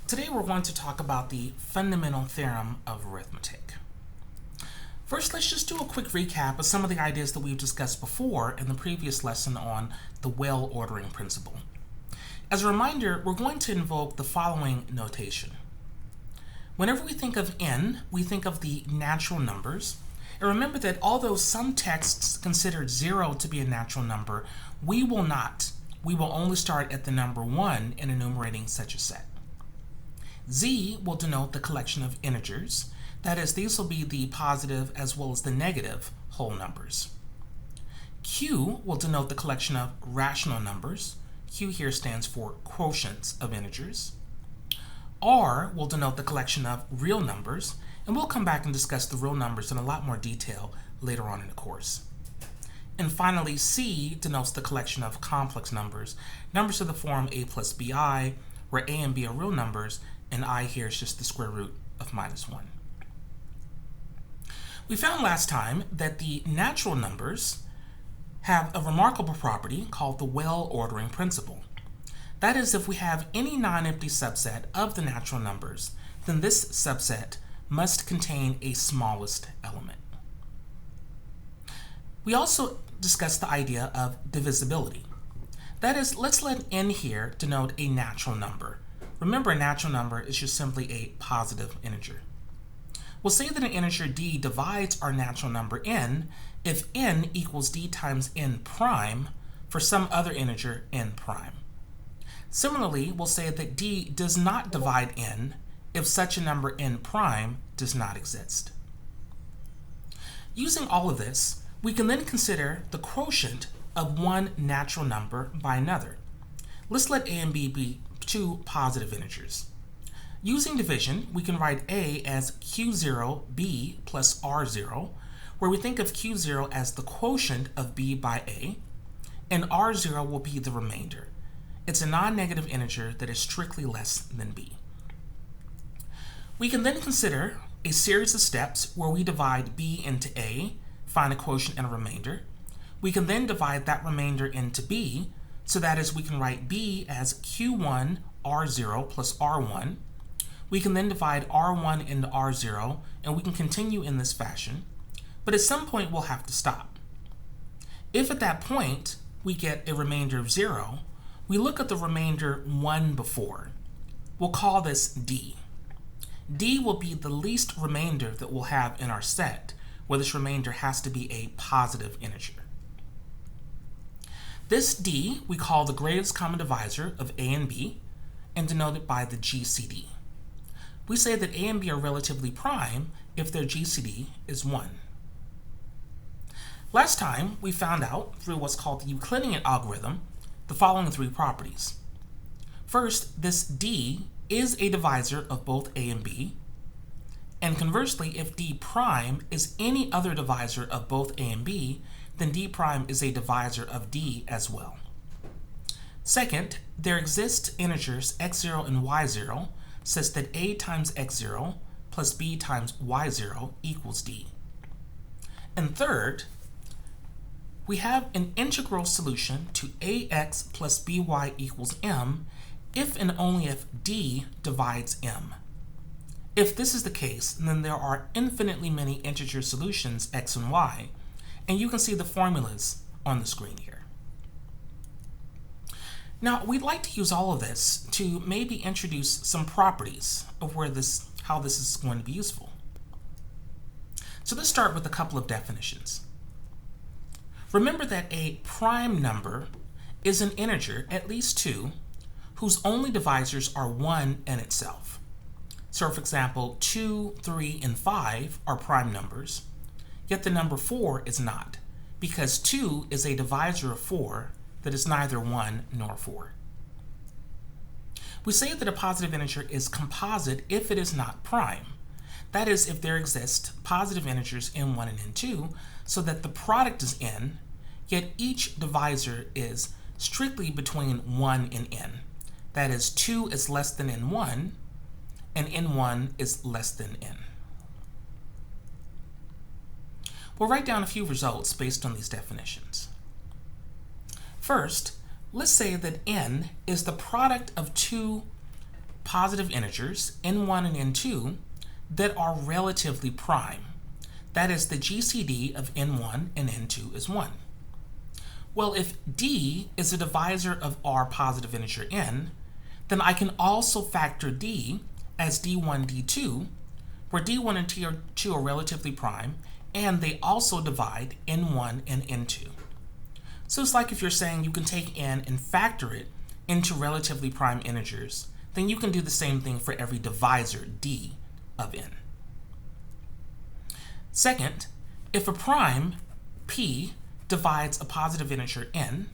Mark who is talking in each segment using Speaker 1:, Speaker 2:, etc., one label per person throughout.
Speaker 1: Today we're going to talk about the Fundamental Theorem of Arithmetic. First, let's just do a quick recap of some of the ideas that we've discussed before in the previous lesson on the well-ordering principle. As a reminder, we're going to invoke the following notation. Whenever we think of n, we think of the natural numbers. And remember that although some texts consider 0 to be a natural number, we will not. We will only start at the number 1 in enumerating such a set. Z will denote the collection of integers. That is, these will be the positive as well as the negative whole numbers. Q will denote the collection of rational numbers. Q here stands for quotients of integers. R will denote the collection of real numbers, and we'll come back and discuss the real numbers in a lot more detail later on in the course. And finally, C denotes the collection of complex numbers, numbers of the form a plus bi, where a and b are real numbers, and I here is just the square root of -1. We found last time that the natural numbers have a remarkable property called the well-ordering principle. That is, if we have any non-empty subset of the natural numbers, then this subset must contain a smallest element. We also discussed the idea of divisibility. That is, let's let n here denote a natural number. Remember, a natural number is just simply a positive integer. We'll say that an integer d divides our natural number n if n equals d times n prime for some other integer n prime. Similarly, we'll say that d does not divide n if such a number n prime does not exist. Using all of this, we can then consider the quotient of one natural number by another. Let's let a and b be two positive integers. Using division, we can write a as q0b plus r0, where we think of q0 as the quotient of b by a, and r0 will be the remainder. It's a non-negative integer that is strictly less than b. We can then consider a series of steps where we divide b into a, find a quotient and a remainder. We can then divide that remainder into b, so that is, we can write b as q1 r0 plus r1. We can then divide r1 into r0, and we can continue in this fashion, but at some point we'll have to stop. If at that point we get a remainder of 0, we look at the remainder 1 before. We'll call this d. D will be the least remainder that we'll have in our set, where this remainder has to be a positive integer. This d we call the greatest common divisor of a and b, and denoted by the GCD. We say that a and b are relatively prime if their GCD is 1. Last time, we found out, through what's called the Euclidean algorithm, the following three properties. First, this d is a divisor of both a and b, and conversely, if d prime is any other divisor of both a and b, then d prime is a divisor of d as well. Second, there exist integers x0 and y0 such that a times x0 plus b times y0 equals d. And third, we have an integral solution to ax plus by equals m if and only if d divides m. If this is the case, then there are infinitely many integer solutions x and y, and you can see the formulas on the screen here. Now, we'd like to use all of this to maybe introduce some properties of how this is going to be useful. So let's start with a couple of definitions. Remember that a prime number is an integer, at least 2, whose only divisors are 1 and itself. So for example, 2, 3, and 5 are prime numbers, yet the number 4 is not, because 2 is a divisor of 4 that is neither 1 nor 4. We say that a positive integer is composite if it is not prime. That is, if there exist positive integers n1 and n2, so that the product is n, yet each divisor is strictly between 1 and n. That is, 2 is less than n1, and n1 is less than n. We'll write down a few results based on these definitions. First, let's say that n is the product of two positive integers, n1 and n2, that are relatively prime. That is, the GCD of n1 and n2 is 1. Well, if d is a divisor of our positive integer n, then I can also factor d as d1, d2, where d1 and d2 are relatively prime, and they also divide n1 and n2. So it's like if you're saying you can take n and factor it into relatively prime integers, then you can do the same thing for every divisor d of n. Second, if a prime, p, divides a positive integer n,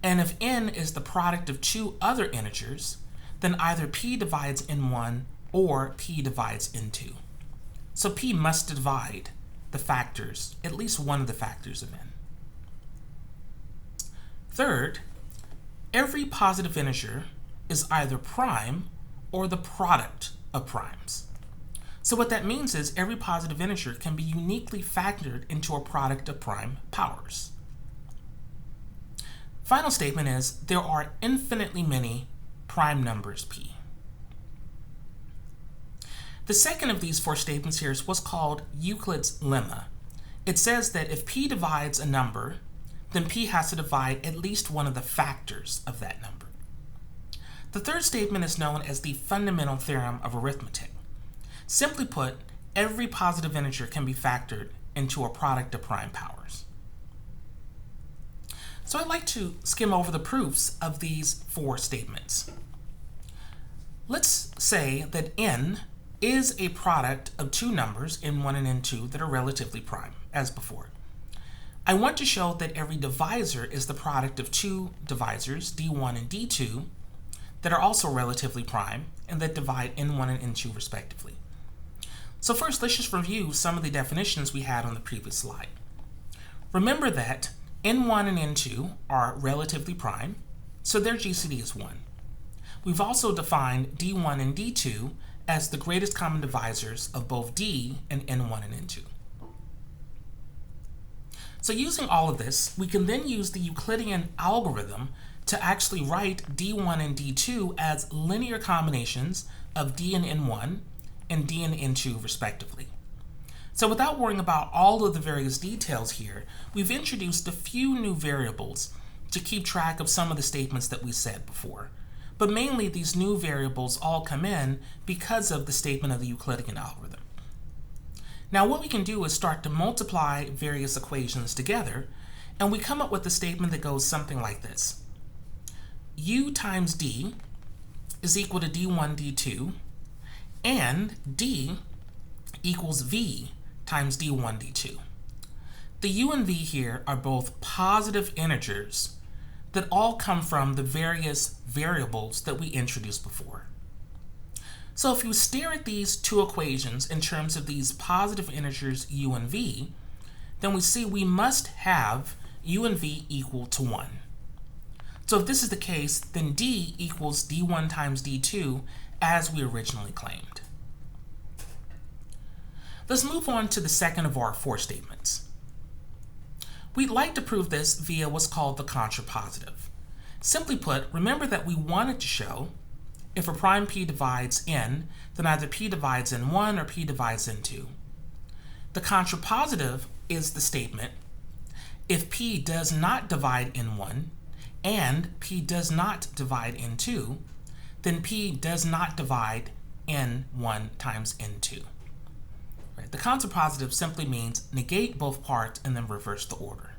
Speaker 1: and if n is the product of two other integers, then either p divides n1 or p divides n2. So p must divide the factors, at least one of the factors of n. Third, every positive integer is either prime or the product of primes. So what that means is every positive integer can be uniquely factored into a product of prime powers. Final statement is there are infinitely many prime numbers p. The second of these four statements here is what's called Euclid's lemma. It says that if p divides a number, then p has to divide at least one of the factors of that number. The third statement is known as the Fundamental Theorem of Arithmetic. Simply put, every positive integer can be factored into a product of prime powers. So I'd like to skim over the proofs of these four statements. Let's say that n is a product of two numbers, n1 and n2, that are relatively prime, as before. I want to show that every divisor is the product of two divisors, d1 and d2, that are also relatively prime and that divide n1 and n2 respectively. So first, let's just review some of the definitions we had on the previous slide. Remember that n1 and n2 are relatively prime, so their GCD is 1. We've also defined d1 and d2 as the greatest common divisors of both d and n1 and n2. So using all of this, we can then use the Euclidean algorithm to actually write d1 and d2 as linear combinations of d and n1 and d and n2 respectively. So without worrying about all of the various details here, we've introduced a few new variables to keep track of some of the statements that we said before. But mainly these new variables all come in because of the statement of the Euclidean algorithm. Now what we can do is start to multiply various equations together, and we come up with a statement that goes something like this. U times d is equal to d1 d2, and d equals v times d1 d2. The u and v here are both positive integers that all come from the various variables that we introduced before. So if you stare at these two equations in terms of these positive integers u and v, then we see we must have u and v equal to 1. So if this is the case, then d equals d1 times d2 as we originally claimed. Let's move on to the second of our four statements. We'd like to prove this via what's called the contrapositive. Simply put, remember that we wanted to show if a prime p divides n, then either p divides n1 or p divides n2. The contrapositive is the statement if p does not divide n1 and p does not divide n2, then p does not divide n1 times n2. Right? The contrapositive simply means negate both parts and then reverse the order.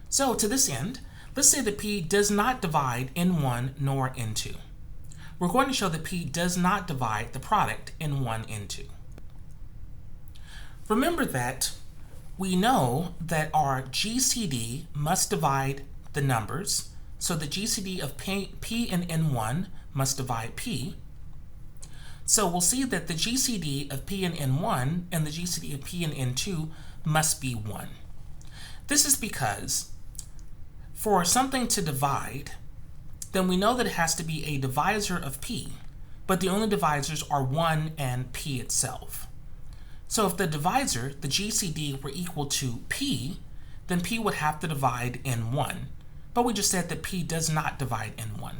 Speaker 1: So to this end, let's say that p does not divide n1 nor n2. We're going to show that p does not divide the product n1, n2. Remember that we know that our GCD must divide the numbers, so the GCD of p and n1 must divide p. So we'll see that the GCD of p and n1 and the GCD of p and n2 must be 1. This is because for something to divide, then we know that it has to be a divisor of p, but the only divisors are 1 and p itself. So if the divisor, the GCD, were equal to p, then p would have to divide n1, but we just said that p does not divide n1.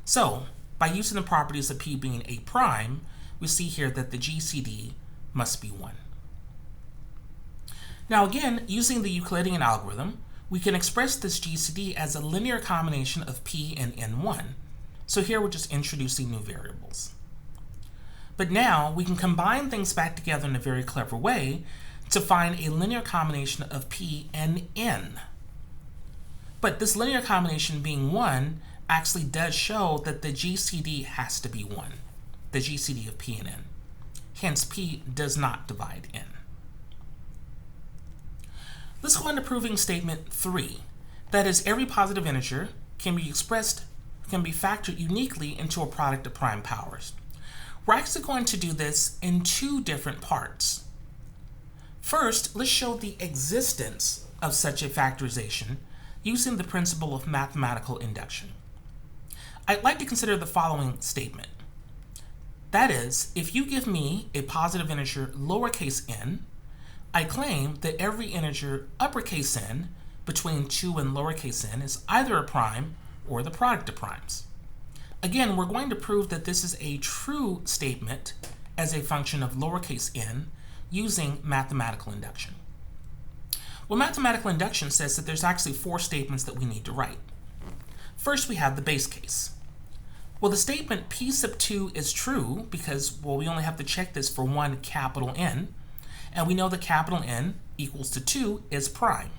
Speaker 1: So by using the properties of P being a prime, we see here that the GCD must be 1. Now again, using the Euclidean algorithm, we can express this GCD as a linear combination of P and N1. So here we're just introducing new variables. But now we can combine things back together in a very clever way to find a linear combination of P and N. But this linear combination being 1 actually does show that the GCD has to be 1, the GCD of P and N. Hence, P does not divide N. Let's go on to proving statement 3. That is, every positive integer can be factored uniquely into a product of prime powers. We're actually going to do this in 2 different parts. First, let's show the existence of such a factorization using the principle of mathematical induction. I'd like to consider the following statement. That is, if you give me a positive integer lowercase n, I claim that every integer uppercase n between 2 and lowercase n is either a prime or the product of primes. Again, we're going to prove that this is a true statement as a function of lowercase n using mathematical induction. Well, mathematical induction says that there's actually 4 statements that we need to write. First, we have the base case. Well, the statement P sub 2 is true because, well, we only have to check this for one capital N, and we know that capital N equals to 2 is prime.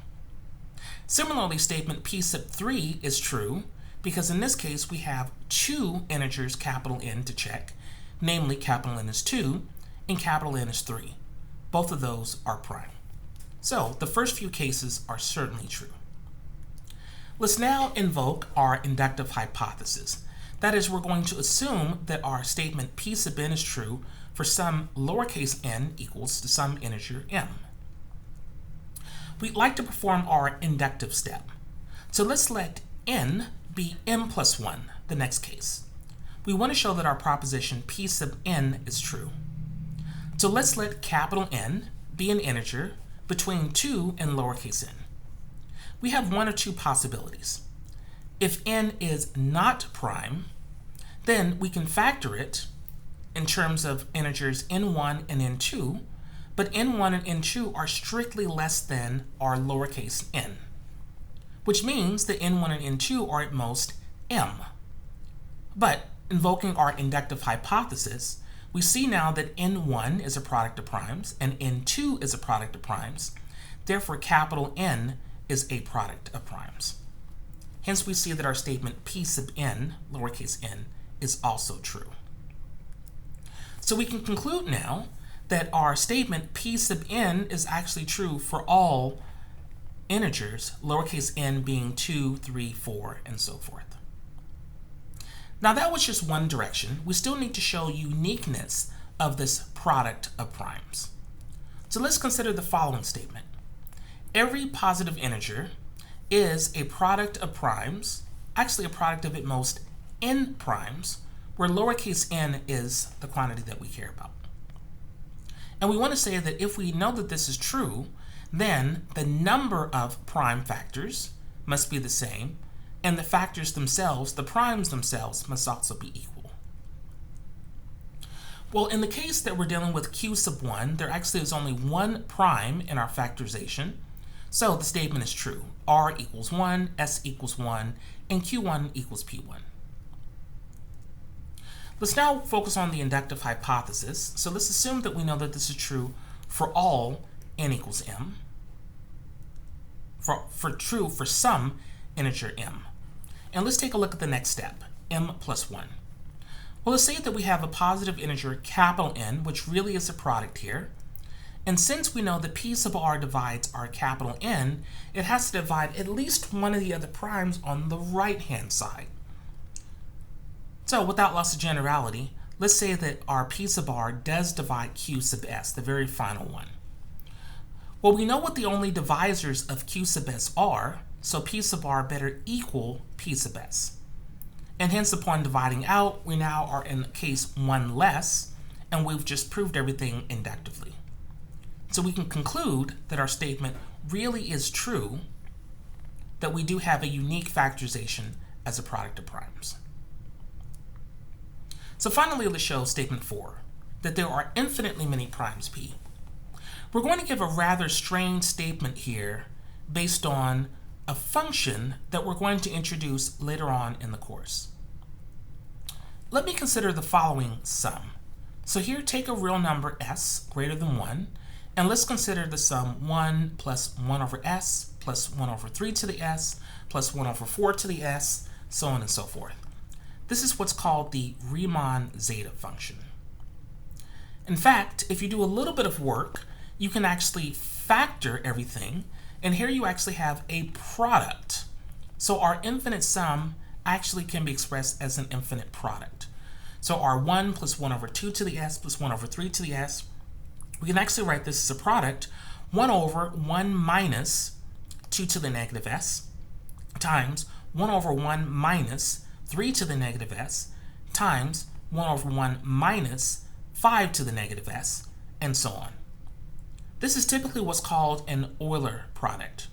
Speaker 1: Similarly, statement P sub 3 is true because in this case we have 2 integers capital N to check, namely capital N is 2 and capital N is 3. Both of those are prime. So the first few cases are certainly true. Let's now invoke our inductive hypothesis. That is, we're going to assume that our statement P sub n is true for some lowercase n equals to some integer m. We'd like to perform our inductive step. So let's let n be m plus 1, the next case. We want to show that our proposition P sub n is true. So let's let capital N be an integer between 2 and lowercase n. We have one or two possibilities. If n is not prime, then we can factor it in terms of integers n1 and n2, but n1 and n2 are strictly less than our lowercase n, which means that n1 and n2 are at most m. But invoking our inductive hypothesis, we see now that n1 is a product of primes and n2 is a product of primes. Therefore, capital N is a product of primes. Hence, we see that our statement P sub n, lowercase n, is also true. So we can conclude now that our statement P sub n is actually true for all integers, lowercase n being 2, 3, 4, and so forth. Now that was just one direction. We still need to show uniqueness of this product of primes. So let's consider the following statement. Every positive integer is a product of primes, actually a product of at most n primes, where lowercase n is the quantity that we care about. And we want to say that if we know that this is true, then the number of prime factors must be the same, and the factors themselves, the primes themselves, must also be equal. Well, in the case that we're dealing with q sub 1, there actually is only one prime in our factorization, so the statement is true. R equals 1, S equals 1, and Q1 equals P1. Let's now focus on the inductive hypothesis. So let's assume that we know that this is true for all n equals m, true for some integer m. And let's take a look at the next step, m plus 1. Well, let's say that we have a positive integer capital N, which really is a product here. And since we know that P sub r divides our capital N, it has to divide at least one of the other primes on the right-hand side. So without loss of generality, let's say that our P sub r does divide Q sub s, the very final one. Well, we know what the only divisors of Q sub s are, so P sub r better equal P sub s. And hence, upon dividing out, we now are in case 1 less, and we've just proved everything inductively. So we can conclude that our statement really is true, that we do have a unique factorization as a product of primes. So finally, let's show statement 4, that there are infinitely many primes p. We're going to give a rather strange statement here based on a function that we're going to introduce later on in the course. Let me consider the following sum. So here, take a real number s greater than 1, and let's consider the sum 1 plus 1 over s plus 1 over 3 to the s plus 1 over 4 to the s, so on and so forth. This is what's called the Riemann zeta function. In fact, if you do a little bit of work, you can actually factor everything, and here you actually have a product. So our infinite sum actually can be expressed as an infinite product. So our 1 plus 1 over 2 to the s plus 1 over 3 to the s, we can actually write this as a product 1 over 1 minus 2 to the negative s times 1 over 1 minus 3 to the negative s times 1 over 1 minus 5 to the negative s, and so on. This is typically what's called an Euler product.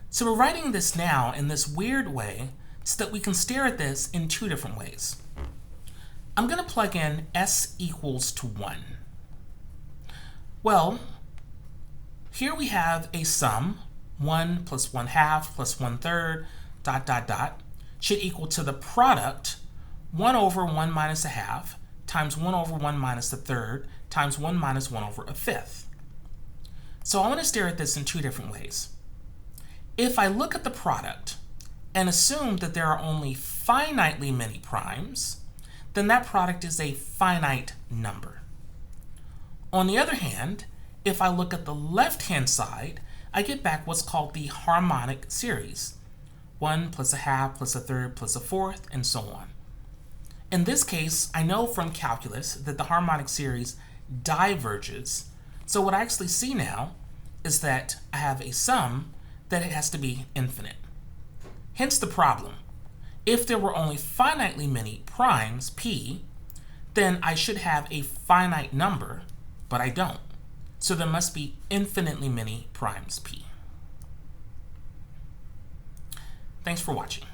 Speaker 1: So we're writing this now in this weird way so that we can stare at this in two different ways. I'm going to plug in s equals to 1. Well, here we have a sum, 1 plus 1/2 plus 1/3, dot, dot, dot, should equal to the product 1 over 1 minus 1/2 times 1 over 1 minus 1/3 times 1 minus 1 over 1/5. So I want to stare at this in two different ways. If I look at the product and assume that there are only finitely many primes, then that product is a finite number. On the other hand, if I look at the left-hand side, I get back what's called the harmonic series. 1 plus 1/2 plus 1/3 plus 1/4, and so on. In this case, I know from calculus that the harmonic series diverges. So what I actually see now is that I have a sum that it has to be infinite. Hence the problem. If there were only finitely many primes, p, then I should have a finite number, but I don't. So there must be infinitely many primes, p. Thanks for watching.